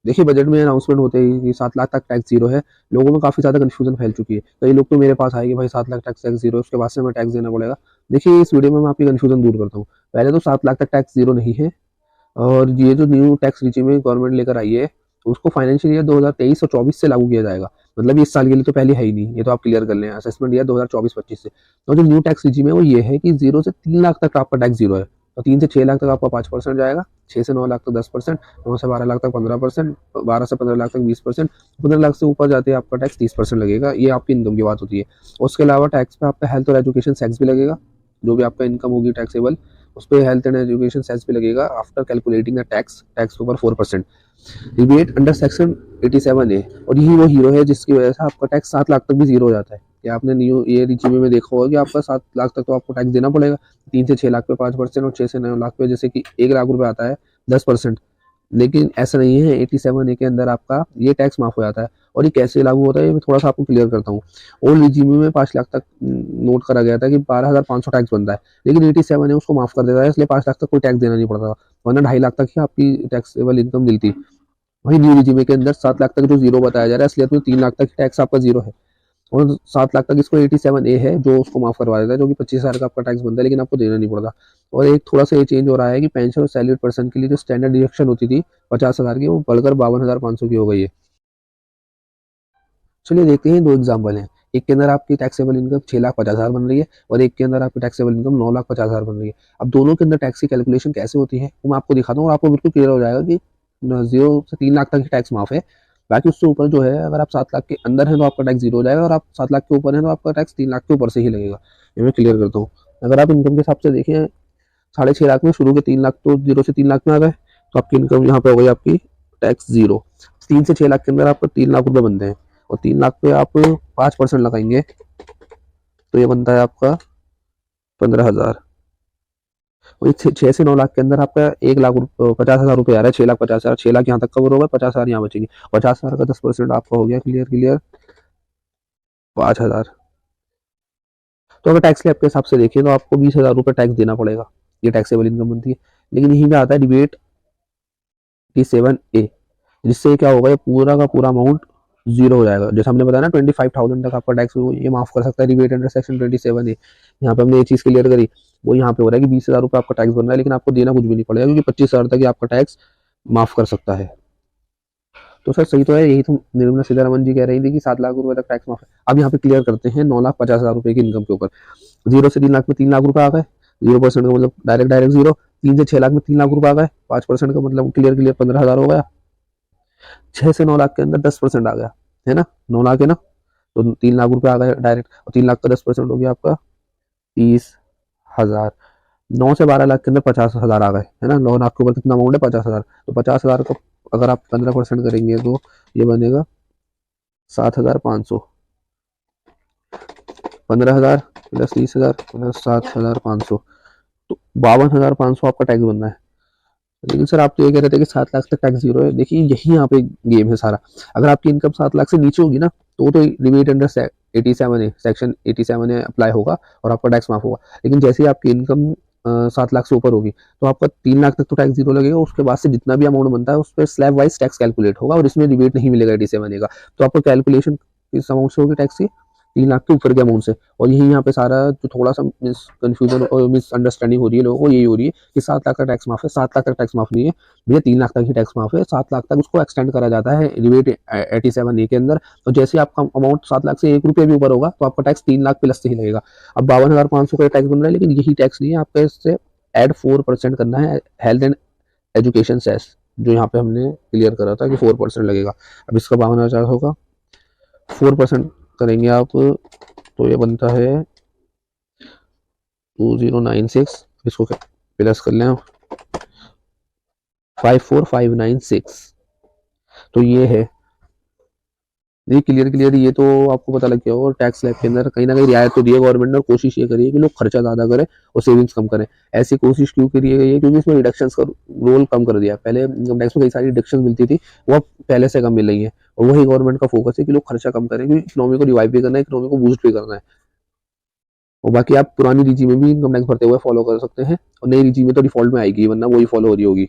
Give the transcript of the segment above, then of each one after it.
देखिए बजट में अनाउंसमेंट होते ही कि 7 लाख तक टैक्स जीरो है, लोगों में काफ़ी ज़्यादा कन्फ्यूजन फैल चुकी है। कई लोग तो मेरे पास आए कि भाई 7 लाख टैक्स टैक्स जीरो है, उसके बाद से हमें टैक्स देना पड़ेगा। देखिए इस वीडियो में मैं आपकी कन्फ्यूजन दूर करता हूँ। पहले तो 7 लाख तक टैक्स जीरो नहीं है, और ये जो न्यू टैक्स रिजीम में गवर्नमेंट लेकर आई है, उसको फाइनेंशियल ईयर 2023 और 24 से लागू किया जाएगा। मतलब ये इस साल के लिए तो पहले है ही नहीं, ये तो आप क्लियर कर लें। असेसमेंट ईयर 2024-25 से। तो जो न्यू टैक्स रिजीम है वो ये है कि 0 से 3 लाख तक आपका टैक्स जीरो है, और 3 से 6 लाख तक आपका 5% जाएगा, 6 से 9 लाख तक 10%, 9 से 12 लाख तक 15%, 12 से 15 लाख तक 20%, 15 लाख से ऊपर जाते हैं आपका टैक्स 30% लगेगा। ये आपकी इनकम की बात होती है। उसके अलावा टैक्स पे आपका हेल्थ और एजुकेशन टैक्स भी लगेगा। जो भी आपका इनकम होगी टैक्सेबल, उस पर हेल्थ एंड एजुकेशन सेस भी लगेगा after calculating the tax tax ऊपर 4%। रिबेट अंडर सेक्शन 87A, और यही वो हीरो है जिसकी वजह से आपका टैक्स 7 लाख तक भी जीरो हो जाता है। क्या आपने न्यू ईयर रिजीम में देखा होगा कि आपका 7 लाख तक तो आपको टैक्स देना पड़ेगा, 3 से 6 लाख पे 5%, और 6 से 9 लाख पे जैसे कि 1 लाख रुपए आता है 10%। लेकिन ऐसा नहीं है, 87A के अंदर आपका ये टैक्स माफ हो जाता है। और ये कैसे लागू होता है ये मैं थोड़ा सा आपको क्लियर करता हूँ। ओल्ड रिजीम में 5 लाख तक नोट करा गया था कि 12,500 टैक्स बनता है, लेकिन 87 है उसको माफ कर देता है, इसलिए 5 लाख तक कोई टैक्स देना नहीं पड़ता, वरना 2.5 लाख तक ही आपकी टैक्सेबल इनकम मिलती। वही न्यू रिजीम के अंदर 7 लाख तक जो जीरो बताया जा रहा है, असलियत में 3 लाख तक टैक्स आपका जीरो है, और 7 लाख तक इसको 87A है जो उसको माफ करवा देता है, जो कि 25,000 का आपका टैक्स बनता है, लेकिन आपको देना नहीं पड़ता। और एक थोड़ा सा ये चेंज हो रहा है कि पेंशन और सैलरीड पर्सन के लिए जो स्टैंडर्ड डिडक्शन होती थी 50,000 की, वो बढ़कर 52,500 की हो गई है। चलिए देखते हैं, दो एग्जाम्पल हैं। एक के अंदर आपकी टैक्सेबल इनकम 6,50,000 बन रही है, और एक के अंदर आपकी टैक्सेबल इनकम 9,50,000 बन रही है। अब दोनों के अंदर टैक्स की कैलकुलेशन कैसे होती है वो मैं आपको दिखाता हूँ, और आपको बिल्कुल क्लियर हो जाएगा कि 0 से 3 लाख तक ही टैक्स माफ है। बाकी उससे ऊपर जो है, अगर आप 7 लाख के अंदर हैं तो आपका टैक्स जीरो हो जाएगा, और आप 7 लाख के ऊपर हैं तो आपका टैक्स 3 लाख के ऊपर से ही लगेगा। ये मैं क्लियर करता हूँ। अगर आप इनकम के हिसाब से देखें, 6.5 लाख में शुरू के 3 लाख तो 0 से 3 लाख में आ गए, तो आपकी इनकम यहाँ पे हो गई आपकी टैक्स जीरो। 3 से 6 लाख के अंदर आपको 3 लाख रुपए बनते हैं, और 3 लाख पे आप 5% लगाएंगे, तो ये बनता है आपका 15,000। वही 6 से 9 लाख के अंदर आपका 1,50,000 रुपये आ रहा है, 6,50,000, 6 लाख यहाँ तक कवर होगा, 50,000 यहाँ बचेंगे। 50,000 का 10% आपका हो गया, क्लियर क्लियर 5,000। तो अगर टैक्स स्लैब के हिसाब से देखिए तो आपको 20,000 रुपये टैक्स देना पड़ेगा, ये टैक्सेबल इनकम बनती है। लेकिन यहीं पे आता है डिबेट 87A, जिससे क्या होगा, ये पूरा का पूरा अमाउंट जीरो हो जाएगा। जैसे हमने बताया ना 25,000 तक आपका टैक्स ये माफ कर सकता है रिबेट अंडर सेक्शन 27A। यहाँ पे हमने ये चीज़ क्लियर करी। वो यहाँ पे हो रहा है कि 20,000 रुपये आपका टैक्स बन रहा है, लेकिन आपको देना कुछ भी नहीं पड़ेगा, क्योंकि 25,000 तक ही आपका टैक्स माफ कर सकता है। तो सर सही तो है, यही तो निर्मला सीतारमन जी कह रही थी कि 7 लाख रुपए तक टैक्स माफ है। अब यहाँ पे क्लियर करते हैं 9,50,000 रुपए की इनकम के ऊपर। 0 से 3 लाख में 3 लाख रुपए आ गए, 0% का मतलब डायरेक्ट डायरेक्ट जीरो। 3 से 6 लाख में 3 लाख रुपए आ गए, 5% का मतलब क्लियर क्लियर 15,000 हो गया। 6 से 9 लाख के अंदर 10% आ गया, है ना, 9 लाख है ना, तो 3 लाख रुपए आ गए डायरेक्ट, और 3 लाख का 10% हो गया आपका 30,000। 9 से 12 लाख के अंदर 50,000 आ गए, है ना, 9 लाख के ऊपर कितना अमाउंट है, 50,000। तो 50,000 को अगर आप 15% करेंगे तो ये बनेगा 7,500। 15,000 प्लस 30,000 प्लस 7,500, तो 52,500 आपका टैक्स बनना है। लेकिन सर आप तो ये कह रहे थे कि 7 लाख तक टैक्स जीरो है। देखिए यही यहाँ पे गेम है सारा। अगर आपकी इनकम 7 लाख से नीचे होगी ना, तो rebate under 87A, section 87A apply होगा, और आपका टैक्स माफ होगा। लेकिन जैसे ही आपकी इनकम 7 लाख से ऊपर होगी, तो आपका 3 लाख तक तो टैक्स जीरो लगेगा, उसके बाद से जितना भी अमाउंट बनता है उस पर स्लैब वाइज टैक्स कैलकुलेट होगा, और इसमें रिबेट नहीं मिलेगा 87A का। तो आपको कैलकुलेशन इस अमाउंट से होगी टैक्स की, 3 लाख के ऊपर के अमाउंट से। और यही यहाँ पे सारा जो थोड़ा सा मिस कन्फ्यूजन और मिसअंडरस्टैंडिंग हो रही है लोगों को, यही हो रही है कि 7 लाख का टैक्स माफ है। 7 लाख तक टैक्स माफ नहीं है भैया, 3 लाख तक ही टैक्स माफ है। 7 लाख तक उसको एक्सटेंड करा जाता है रिबेट 87A के अंदर। तो जैसे आपका अमाउंट 7 लाख से 1 रुपये भी ऊपर होगा, तो आपका टैक्स 3 लाख प्लस से ही लगेगा। अब 52,500 का टैक्स बन रहा है, लेकिन यही टैक्स नहीं है, आपका इससे एड 4% करना है हेल्थ एंड एजुकेशन सेस, जो यहाँ पे हमने क्लियर करा था कि 4% लगेगा। अब इसका 52,000 होगा, 4% करेंगे आप, तो ये बनता है 2096। इसको प्लस कर लें, 54,596। तो ये है, ये क्लियर क्लियर, ये तो आपको पता लग गया होगा। टैक्स स्लैब के अंदर कहीं ना कहीं रियायत तो दी है गवर्नमेंट ने, और कोशिश ये करी है कि लोग खर्चा ज़्यादा करें और सेविंग्स कम करें। ऐसी कोशिश क्यों करी गई है, क्योंकि इसमें रिडक्शन का रोल कम कर दिया। पहले इनकम टैक्स में कई सारी डिडक्शन मिलती थी, वो अब पहले से कम मिल रही है, और वही गवर्नमेंट का फोकस है कि लोग खर्चा कम करें, क्योंकि इकोनॉमी को रिवाइव भी करना है, इकोनॉमी को बूस्ट भी करना है। और बाकी आप पुरानी रीजी में भी इनकम टैक्स भरते हुए फॉलो कर सकते हैं, और नई रीजी में तो डिफॉल्ट में आएगी, वरना वही फॉलो हो रही होगी।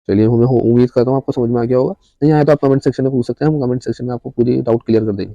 चलिए, मैं उम्मीद करता हूँ आपको समझ में आ गया होगा। नहीं आया तो आप कमेंट सेक्शन में पूछ सकते हैं, हम कमेंट सेक्शन में आपको पूरी डाउट क्लियर कर देंगे।